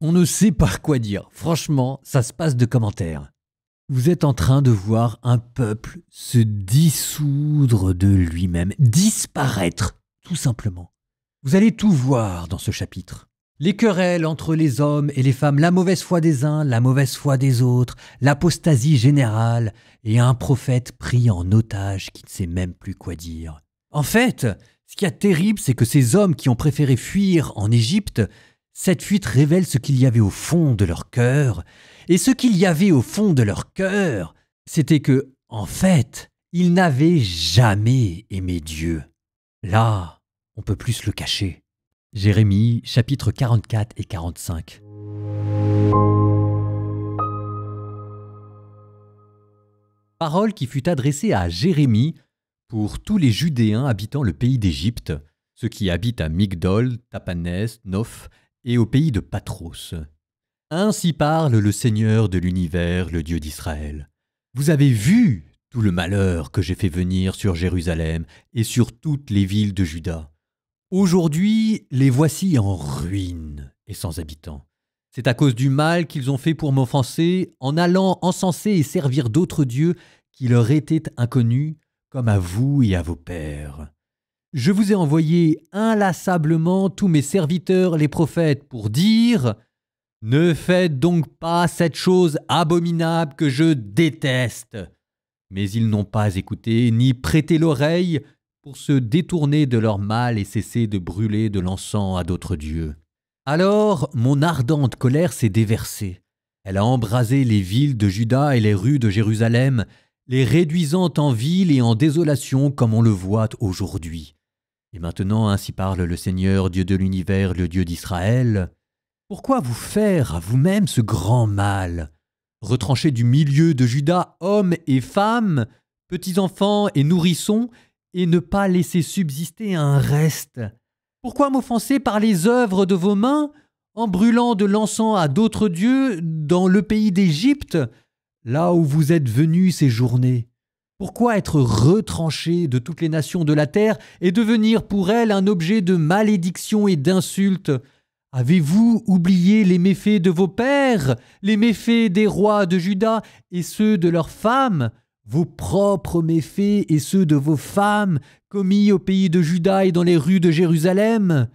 On ne sait pas quoi dire. Franchement, ça se passe de commentaires. Vous êtes en train de voir un peuple se dissoudre de lui-même, disparaître, tout simplement. Vous allez tout voir dans ce chapitre. Les querelles entre les hommes et les femmes, la mauvaise foi des uns, la mauvaise foi des autres, l'apostasie générale et un prophète pris en otage qui ne sait même plus quoi dire. En fait, ce qui est terrible, c'est que ces hommes qui ont préféré fuir en Égypte, cette fuite révèle ce qu'il y avait au fond de leur cœur. Et ce qu'il y avait au fond de leur cœur, c'était que, en fait, ils n'avaient jamais aimé Dieu. Là, on peut plus se le cacher. Jérémie, chapitres 44 et 45. Parole qui fut adressée à Jérémie pour tous les Judéens habitant le pays d'Égypte, ceux qui habitent à Migdol, Tapanès, Noph et au pays de Patros. Ainsi parle le Seigneur de l'univers, le Dieu d'Israël. Vous avez vu tout le malheur que j'ai fait venir sur Jérusalem et sur toutes les villes de Juda. Aujourd'hui, les voici en ruine et sans habitants. C'est à cause du mal qu'ils ont fait pour m'offenser en allant encenser et servir d'autres dieux qui leur étaient inconnus, comme à vous et à vos pères. Je vous ai envoyé inlassablement tous mes serviteurs les prophètes pour dire « Ne faites donc pas cette chose abominable que je déteste !» Mais ils n'ont pas écouté ni prêté l'oreille pour se détourner de leur mal et cesser de brûler de l'encens à d'autres dieux. Alors mon ardente colère s'est déversée. Elle a embrasé les villes de Juda et les rues de Jérusalem, les réduisant en ville et en désolation comme on le voit aujourd'hui. Et maintenant, ainsi parle le Seigneur, Dieu de l'univers, le Dieu d'Israël. Pourquoi vous faire à vous-même ce grand mal? Retrancher du milieu de Juda hommes et femmes, petits-enfants et nourrissons, et ne pas laisser subsister un reste? Pourquoi m'offenser par les œuvres de vos mains, en brûlant de l'encens à d'autres dieux dans le pays d'Égypte, là où vous êtes venus séjourner? Pourquoi être retranché de toutes les nations de la terre et devenir pour elles un objet de malédiction et d'insulte? Avez-vous oublié les méfaits de vos pères, les méfaits des rois de Juda et ceux de leurs femmes, vos propres méfaits et ceux de vos femmes, commis au pays de Juda et dans les rues de Jérusalem?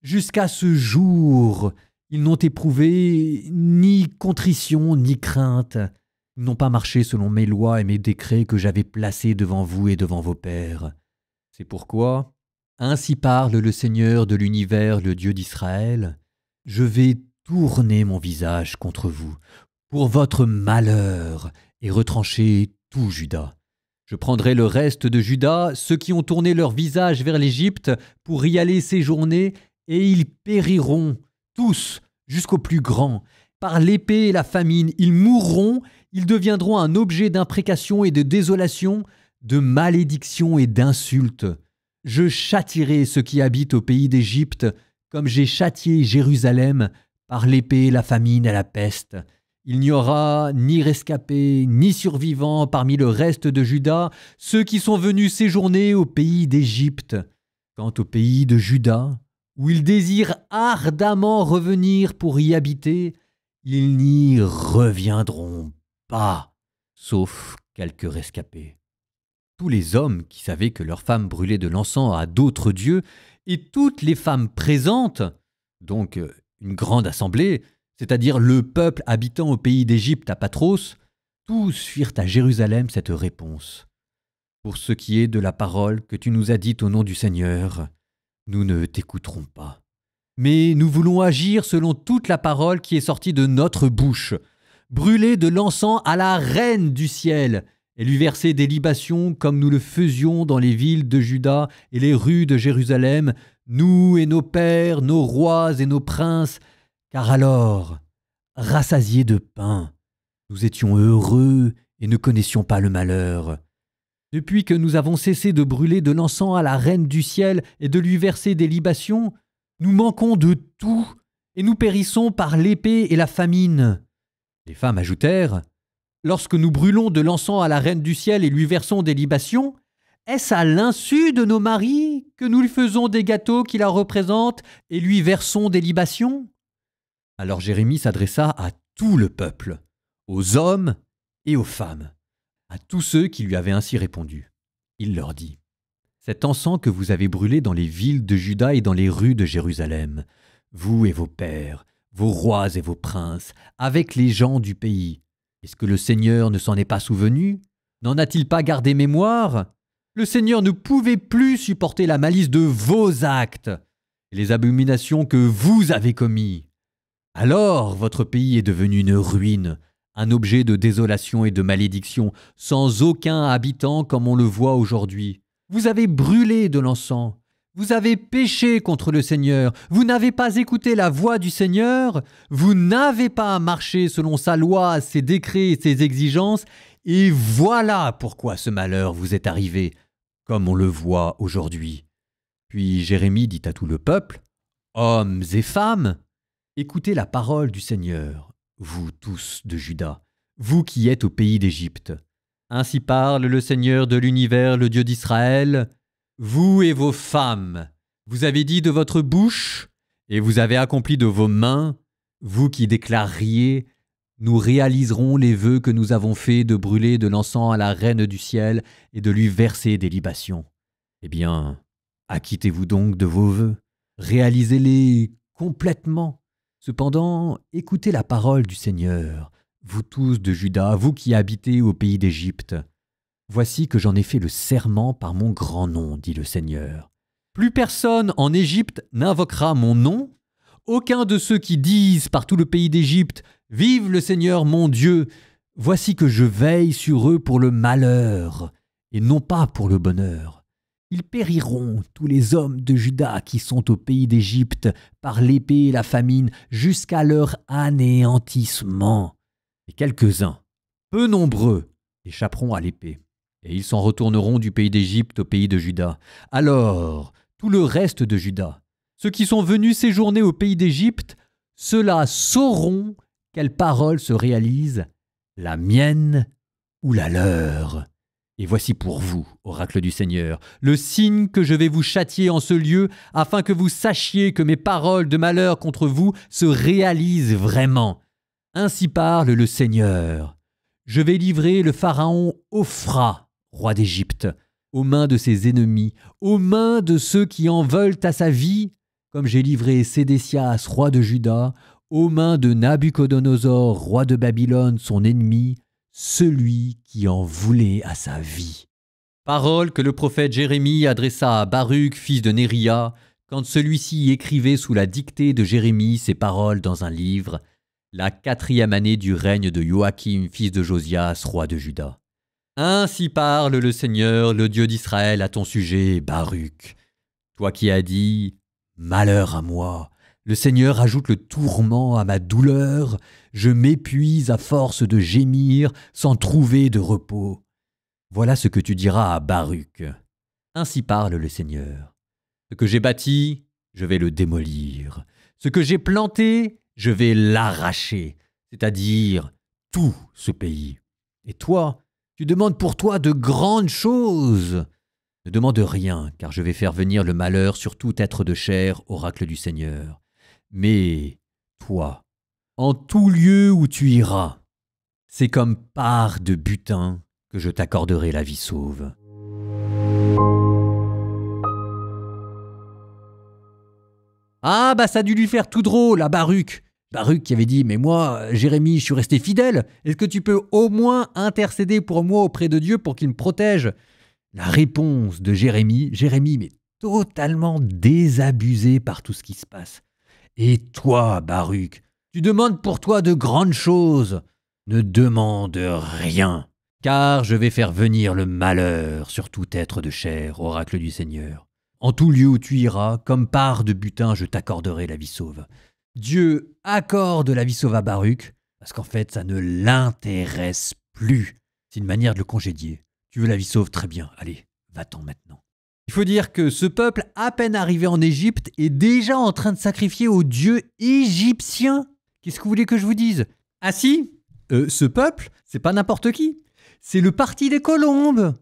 Jusqu'à ce jour, ils n'ont éprouvé ni contrition ni crainte. Ils n'ont pas marché selon mes lois et mes décrets que j'avais placés devant vous et devant vos pères. C'est pourquoi, ainsi parle le Seigneur de l'univers, le Dieu d'Israël, je vais tourner mon visage contre vous, pour votre malheur, et retrancher tout Juda. Je prendrai le reste de Juda, ceux qui ont tourné leur visage vers l'Égypte, pour y aller séjourner, et ils périront, tous, jusqu'au plus grand. Par l'épée et la famine, ils mourront, ils deviendront un objet d'imprécation et de désolation, de malédiction et d'insulte. Je châtierai ceux qui habitent au pays d'Égypte, comme j'ai châtié Jérusalem par l'épée, la famine et la peste. Il n'y aura ni rescapés, ni survivants parmi le reste de Juda, ceux qui sont venus séjourner au pays d'Égypte. Quant au pays de Juda, où ils désirent ardemment revenir pour y habiter, ils n'y reviendront pas, sauf quelques rescapés. Tous les hommes qui savaient que leurs femmes brûlaient de l'encens à d'autres dieux, et toutes les femmes présentes, donc une grande assemblée, c'est-à-dire le peuple habitant au pays d'Égypte à Patros, tous firent à Jérusalem cette réponse. Pour ce qui est de la parole que tu nous as dite au nom du Seigneur, nous ne t'écouterons pas. Mais nous voulons agir selon toute la parole qui est sortie de notre bouche, brûler de l'encens à la reine du ciel, et lui verser des libations comme nous le faisions dans les villes de Juda et les rues de Jérusalem, nous et nos pères, nos rois et nos princes, car alors, rassasiés de pain, nous étions heureux et ne connaissions pas le malheur. Depuis que nous avons cessé de brûler de l'encens à la reine du ciel et de lui verser des libations, nous manquons de tout et nous périssons par l'épée et la famine. Les femmes ajoutèrent, « Lorsque nous brûlons de l'encens à la reine du ciel et lui versons des libations, est-ce à l'insu de nos maris que nous lui faisons des gâteaux qui la représentent et lui versons des libations ?» Alors Jérémie s'adressa à tout le peuple, aux hommes et aux femmes, à tous ceux qui lui avaient ainsi répondu. Il leur dit : cet encens que vous avez brûlé dans les villes de Juda et dans les rues de Jérusalem, vous et vos pères, vos rois et vos princes, avec les gens du pays, est-ce que le Seigneur ne s'en est pas souvenu? N'en a-t-il pas gardé mémoire? Le Seigneur ne pouvait plus supporter la malice de vos actes et les abominations que vous avez commis. Alors votre pays est devenu une ruine, un objet de désolation et de malédiction, sans aucun habitant comme on le voit aujourd'hui. Vous avez brûlé de l'encens, vous avez péché contre le Seigneur, vous n'avez pas écouté la voix du Seigneur, vous n'avez pas marché selon sa loi, ses décrets et ses exigences, et voilà pourquoi ce malheur vous est arrivé, comme on le voit aujourd'hui. Puis Jérémie dit à tout le peuple : hommes et femmes, écoutez la parole du Seigneur, vous tous de Juda, vous qui êtes au pays d'Égypte. Ainsi parle le Seigneur de l'univers, le Dieu d'Israël. Vous et vos femmes, vous avez dit de votre bouche, et vous avez accompli de vos mains, vous qui déclariez : nous réaliserons les vœux que nous avons faits de brûler de l'encens à la Reine du ciel et de lui verser des libations. Eh bien, acquittez-vous donc de vos vœux, réalisez-les complètement. Cependant, écoutez la parole du Seigneur, vous tous de Juda, vous qui habitez au pays d'Égypte. Voici que j'en ai fait le serment par mon grand nom, dit le Seigneur. Plus personne en Égypte n'invoquera mon nom. Aucun de ceux qui disent par tout le pays d'Égypte : vive le Seigneur mon Dieu. Voici que je veille sur eux pour le malheur, et non pas pour le bonheur. Ils périront, tous les hommes de Juda qui sont au pays d'Égypte, par l'épée et la famine, jusqu'à leur anéantissement. Et quelques-uns, peu nombreux, échapperont à l'épée, et ils s'en retourneront du pays d'Égypte au pays de Juda. Alors, tout le reste de Juda, ceux qui sont venus séjourner au pays d'Égypte, ceux-là sauront quelle parole se réalise, la mienne ou la leur. Et voici pour vous, oracle du Seigneur, le signe que je vais vous châtier en ce lieu, afin que vous sachiez que mes paroles de malheur contre vous se réalisent vraiment. Ainsi parle le Seigneur. Je vais livrer le pharaon Ophra, roi d'Égypte, aux mains de ses ennemis, aux mains de ceux qui en veulent à sa vie, comme j'ai livré Sédécias, roi de Juda, aux mains de Nabuchodonosor, roi de Babylone, son ennemi, celui qui en voulait à sa vie. Parole que le prophète Jérémie adressa à Baruch, fils de Néria, quand celui-ci écrivait sous la dictée de Jérémie ces paroles dans un livre, la 4e année du règne de Joachim, fils de Josias, roi de Juda. Ainsi parle le Seigneur, le Dieu d'Israël, à ton sujet, Baruch. Toi qui as dit « Malheur à moi », le Seigneur ajoute le tourment à ma douleur, je m'épuise à force de gémir sans trouver de repos. Voilà ce que tu diras à Baruch. Ainsi parle le Seigneur. Ce que j'ai bâti, je vais le démolir. Ce que j'ai planté, je vais l'arracher, c'est-à-dire tout ce pays. Et toi, tu demandes pour toi de grandes choses. Ne demande rien, car je vais faire venir le malheur sur tout être de chair, oracle du Seigneur. Mais toi, en tout lieu où tu iras, c'est comme part de butin que je t'accorderai la vie sauve. Ah bah ça a dû lui faire tout drôle à Baruch. Baruch qui avait dit « Mais moi, Jérémie, je suis resté fidèle. Est-ce que tu peux au moins intercéder pour moi auprès de Dieu pour qu'il me protège ?» La réponse de Jérémie, mais totalement désabusé par tout ce qui se passe. « Et toi, Baruch, tu demandes pour toi de grandes choses. Ne demande rien, car je vais faire venir le malheur sur tout être de chair, oracle du Seigneur. En tout lieu où tu iras, comme part de butin, je t'accorderai la vie sauve. » Dieu accorde la vie sauve à Baruch, parce qu'en fait, ça ne l'intéresse plus. C'est une manière de le congédier. Tu veux la vie sauve, très bien, allez, va-t'en maintenant. Il faut dire que ce peuple, à peine arrivé en Égypte, est déjà en train de sacrifier aux dieux égyptiens. Qu'est-ce que vous voulez que je vous dise? Ah si, ce peuple, c'est pas n'importe qui. C'est le parti des colombes.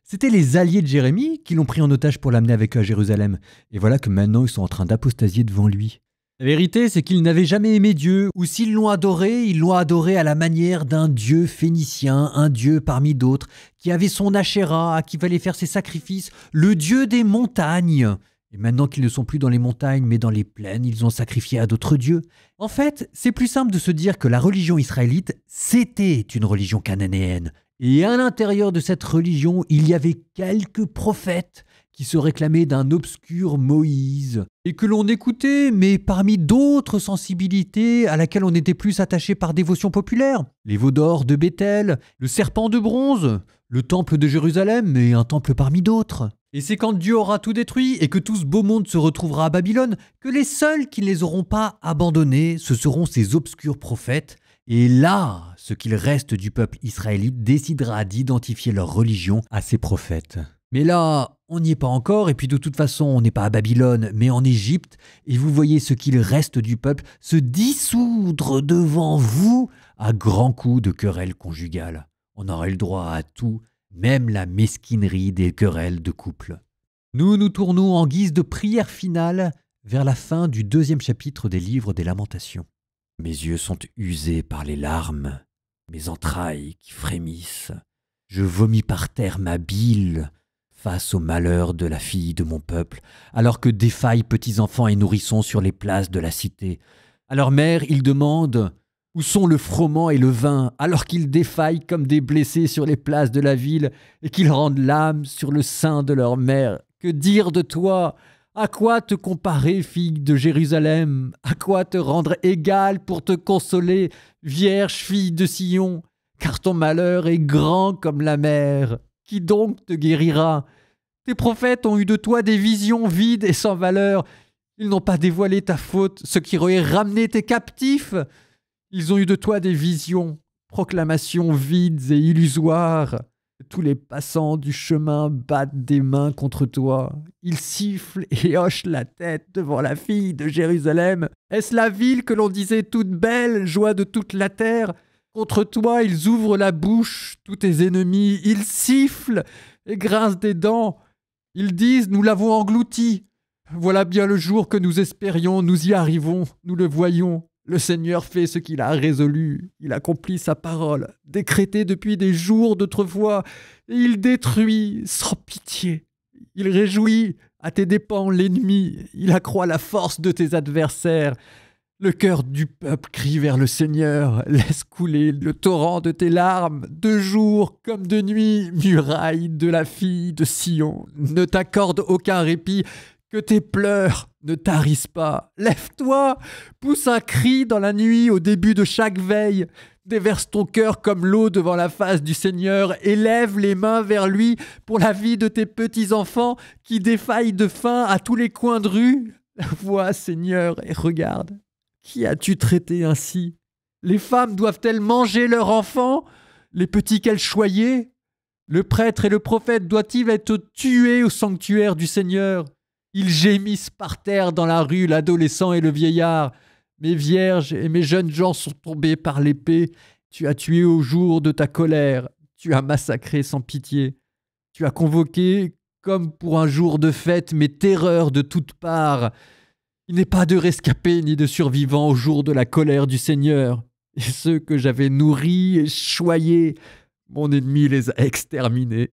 C'était les alliés de Jérémie qui l'ont pris en otage pour l'amener avec eux à Jérusalem. Et voilà que maintenant, ils sont en train d'apostasier devant lui. La vérité, c'est qu'ils n'avaient jamais aimé Dieu, ou s'ils l'ont adoré, ils l'ont adoré à la manière d'un dieu phénicien, un dieu parmi d'autres, qui avait son Ashéra, à qui fallait faire ses sacrifices, le dieu des montagnes. Et maintenant qu'ils ne sont plus dans les montagnes, mais dans les plaines, ils ont sacrifié à d'autres dieux. En fait, c'est plus simple de se dire que la religion israélite, c'était une religion cananéenne. Et à l'intérieur de cette religion, il y avait quelques prophètes qui se réclamaient d'un obscur Moïse, et que l'on écoutait, mais parmi d'autres sensibilités à laquelle on était plus attaché par dévotion populaire. Les veaux d'or de Béthel, le serpent de bronze, le temple de Jérusalem, et un temple parmi d'autres. Et c'est quand Dieu aura tout détruit et que tout ce beau monde se retrouvera à Babylone que les seuls qui ne les auront pas abandonnés, ce seront ces obscurs prophètes. Et là, ce qu'il reste du peuple israélite décidera d'identifier leur religion à ces prophètes. Mais là, on n'y est pas encore, et puis de toute façon, on n'est pas à Babylone, mais en Égypte, et vous voyez ce qu'il reste du peuple se dissoudre devant vous à grands coups de querelles conjugales. On aurait le droit à tout, même la mesquinerie des querelles de couple. Nous nous tournons en guise de prière finale vers la fin du 2e chapitre des livres des Lamentations. Mes yeux sont usés par les larmes, mes entrailles qui frémissent. Je vomis par terre ma bile face au malheur de la fille de mon peuple, alors que défaillent petits enfants et nourrissons sur les places de la cité. À leur mère, ils demandent « Où sont le froment et le vin ?» alors qu'ils défaillent comme des blessés sur les places de la ville et qu'ils rendent l'âme sur le sein de leur mère. Que dire de toi ? À quoi te comparer, fille de Jérusalem ? À quoi te rendre égale pour te consoler, vierge fille de Sion ? Car ton malheur est grand comme la mer. Qui donc te guérira ? Tes prophètes ont eu de toi des visions vides et sans valeur. Ils n'ont pas dévoilé ta faute, ce qui aurait ramené tes captifs. Ils ont eu de toi des visions, proclamations vides et illusoires. Tous les passants du chemin battent des mains contre toi. Ils sifflent et hochent la tête devant la fille de Jérusalem. Est-ce la ville que l'on disait toute belle, joie de toute la terre ? Contre toi, ils ouvrent la bouche, tous tes ennemis. Ils sifflent et grincent des dents. Ils disent, nous l'avons englouti. Voilà bien le jour que nous espérions, nous y arrivons, nous le voyons. Le Seigneur fait ce qu'il a résolu. Il accomplit sa parole, décrétée depuis des jours d'autrefois, et il détruit sans pitié. Il réjouit à tes dépens l'ennemi. Il accroît la force de tes adversaires. Le cœur du peuple crie vers le Seigneur. Laisse couler le torrent de tes larmes, de jour comme de nuit, muraille de la fille de Sion. Ne t'accorde aucun répit, que tes pleurs ne tarissent pas. Lève-toi, pousse un cri dans la nuit au début de chaque veille. Déverse ton cœur comme l'eau devant la face du Seigneur. Élève les mains vers lui pour la vie de tes petits-enfants qui défaillent de faim à tous les coins de rue. Vois, Seigneur, et regarde. Qui as-tu traité ainsi ? Les femmes doivent-elles manger leurs enfants ? Les petits qu'elles choyaient ? Le prêtre et le prophète doivent-ils être tués au sanctuaire du Seigneur ? Ils gémissent par terre dans la rue, l'adolescent et le vieillard. Mes vierges et mes jeunes gens sont tombés par l'épée. Tu as tué au jour de ta colère. Tu as massacré sans pitié. Tu as convoqué, comme pour un jour de fête, mes terreurs de toutes parts. Il n'est pas de rescapés ni de survivants au jour de la colère du Seigneur. Et ceux que j'avais nourris et choyés, mon ennemi les a exterminés.